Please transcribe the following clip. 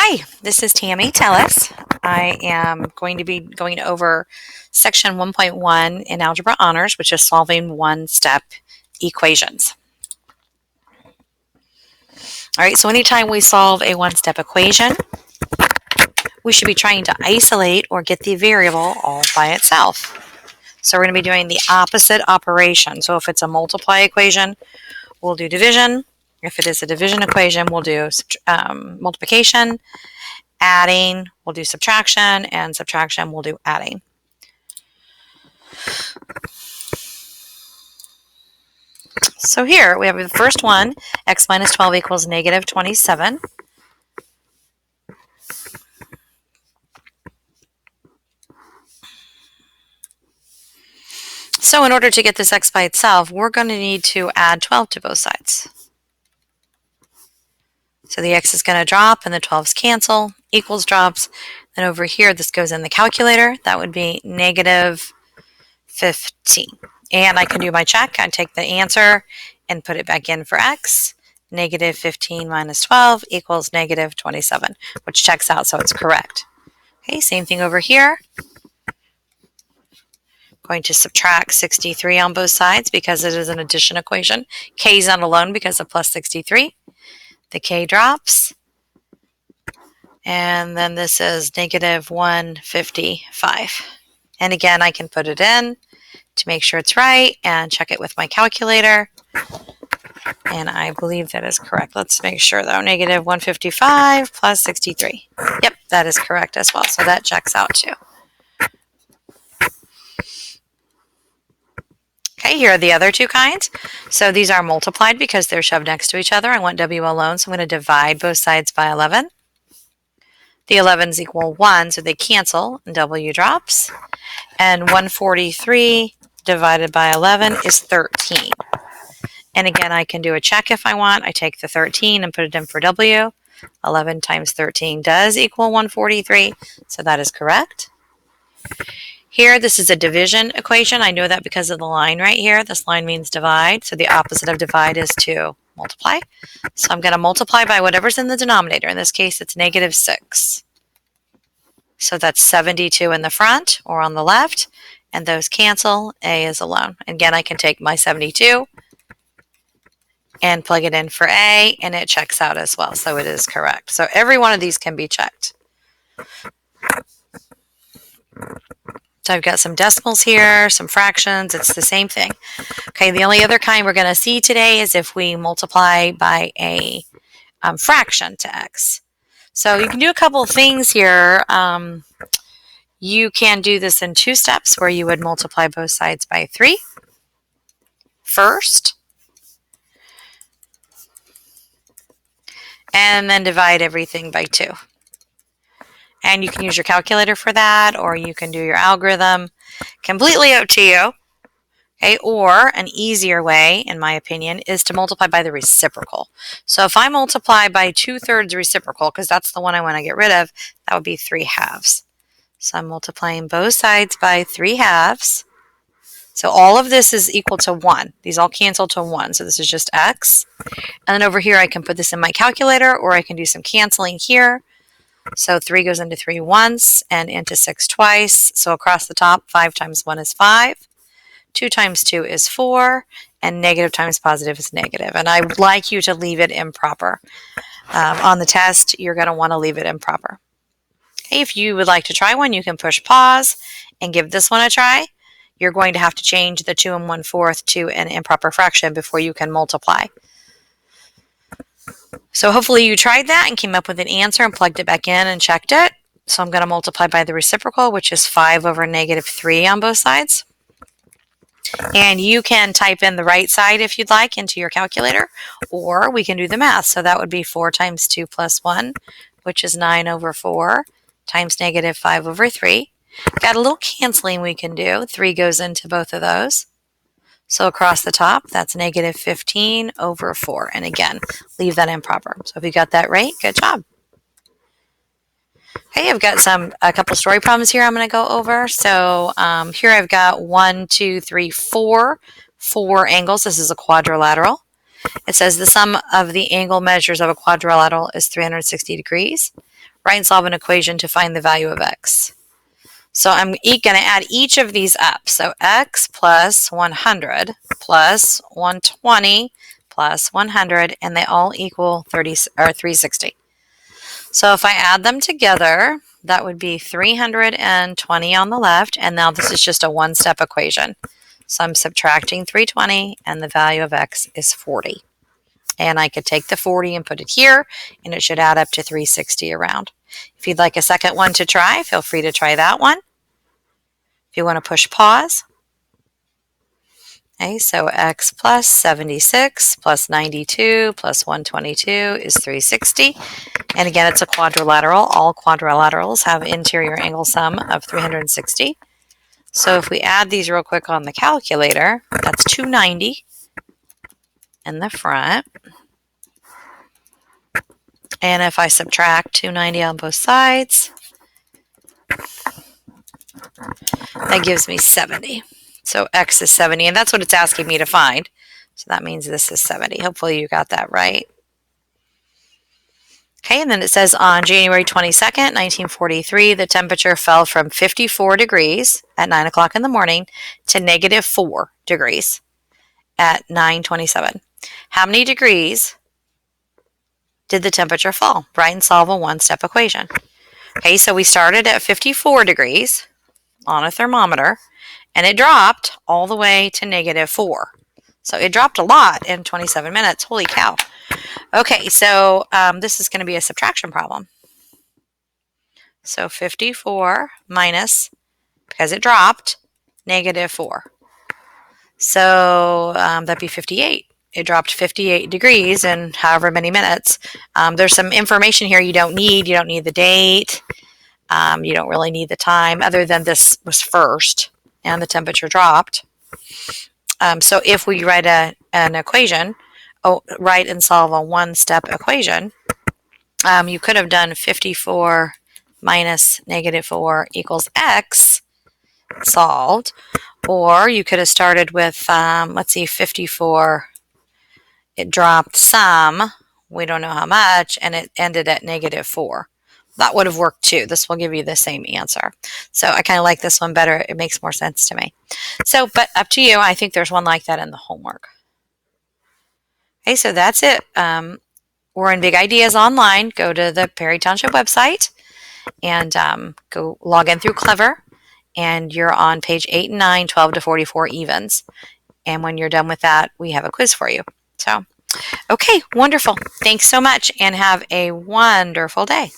Hi, this is MITCHELL-TELLAS. I am going to be going over section 1.1 in Algebra Honors, which is solving one-step equations. All right, so anytime we solve a one-step equation, we should be trying to isolate or get the variable all by itself. So we're going to be doing the opposite operation. So if it's a multiply equation, we'll do division. If it is a division equation, we'll do multiplication. Adding, we'll do subtraction, and subtraction, we'll do adding. So here we have the first one, x minus 12 equals negative 27. So in order to get this x by itself, we're going to need to add 12 to both sides. So the x is going to drop and the 12's cancel, equals drops. Then over here, this goes in the calculator. That would be negative 15. And I can do my check. I take the answer and put it back in for x. Negative 15 minus 12 equals negative 27, which checks out, so it's correct. Okay, same thing over here. Going to subtract 63 on both sides because it is an addition equation. K is not alone because of plus 63. The K drops. And then this is negative 155. And again, I can put it in to make sure it's right and check it with my calculator. And I believe that is correct. Let's make sure though. Negative 155 plus 63. Yep, that is correct as well. So that checks out too. Okay, here are the other two kinds. So these are multiplied because they're shoved next to each other. I want W alone, so I'm going to divide both sides by 11. The 11's equal 1, so they cancel, and W drops. And 143 divided by 11 is 13. And again, I can do a check if I want. I take the 13 and put it in for W. 11 times 13 does equal 143, so that is correct. Here, this is a division equation. I know that because of the line right here. This line means divide, so the opposite of divide is to multiply. So I'm going to multiply by whatever's in the denominator. In this case, it's negative 6. So that's 72 in the front or on the left, and those cancel. A is alone. Again, I can take my 72 and plug it in for A, and it checks out as well, so it is correct. So every one of these can be checked. So I've got some decimals here, some fractions. It's the same thing. Okay, the only other kind we're going to see today is if we multiply by a fraction to x. So you can do a couple of things here. You can do this in two steps where you would multiply both sides by 3 first, and then divide everything by 2. And you can use your calculator for that, or you can do your algorithm. Completely up to you. Okay, or an easier way, in my opinion, is to multiply by the reciprocal. So if I multiply by 2/3 reciprocal, because that's the one I want to get rid of, that would be 3/2. So I'm multiplying both sides by 3/2. So all of this is equal to 1. These all cancel to 1, so this is just x. And then over here I can put this in my calculator, or I can do some canceling here. So 3 goes into 3 once and into 6 twice. So across the top, 5 times 1 is 5. 2 times 2 is 4. And negative times positive is negative. And I would like you to leave it improper. On the test, you're going to want to leave it improper. Okay, if you would like to try one, you can push pause and give this one a try. You're going to have to change the 2 1/4 to an improper fraction before you can multiply. So hopefully you tried that and came up with an answer and plugged it back in and checked it. So I'm going to multiply by the reciprocal, which is 5 over negative 3 on both sides. And you can type in the right side if you'd like into your calculator, or we can do the math. So that would be 4 times 2 plus 1, which is 9 over 4 times negative 5 over 3. Got a little canceling we can do. 3 goes into both of those. So across the top, that's negative 15 over 4. And again, leave that improper. So if you got that right, good job. Okay, I've got a couple story problems here I'm going to go over. So here I've got 1, 2, 3, 4 angles. This is a quadrilateral. It says the sum of the angle measures of a quadrilateral is 360 degrees. write and solve an equation to find the value of x. So I'm going to add each of these up. So x plus 100 plus 120 plus 100, and they all equal 360. So if I add them together, that would be 320 on the left, and now this is just a one-step equation. So I'm subtracting 320, and the value of x is 40. And I could take the 40 and put it here, and it should add up to 360 around. If you'd like a second one to try, feel free to try that one. If you want to push pause. Okay, so x plus 76 plus 92 plus 122 is 360. And again, it's a quadrilateral. All quadrilaterals have interior angle sum of 360. So if we add these real quick on the calculator, that's 290 in the front. And if I subtract 290 on both sides, that gives me 70. So x is 70, and that's what it's asking me to find. So that means this is 70. Hopefully you got that right. Okay, and then it says on January 22nd, 1943, the temperature fell from 54 degrees at 9 o'clock in the morning to negative 4 degrees at 9:27. How many degrees did the temperature fall? Write and solve a one-step equation. Okay, so we started at 54 degrees on a thermometer, and it dropped all the way to negative 4. So it dropped a lot in 27 minutes. Holy cow. Okay, so this is going to be a subtraction problem. So 54 minus, because it dropped, negative 4. So that'd be 58. It dropped 58 degrees in however many minutes. There's some information here you don't need. You don't need the date. You don't really need the time, other than this was first and the temperature dropped. So if we write an equation, write and solve a one-step equation, you could have done 54 minus negative 4 equals x solved, or you could have started with, let's see, 54, it dropped some, we don't know how much, and it ended at negative 4. That would have worked too. This will give you the same answer. So I kind of like this one better. It makes more sense to me. So, but up to you. I think there's one like that in the homework. Okay, so that's it. We're in Big Ideas Online. Go to the Perry Township website and go log in through Clever. And you're on page 8 and 9, 12 to 44 evens. And when you're done with that, we have a quiz for you. So, okay, wonderful. Thanks so much and have a wonderful day.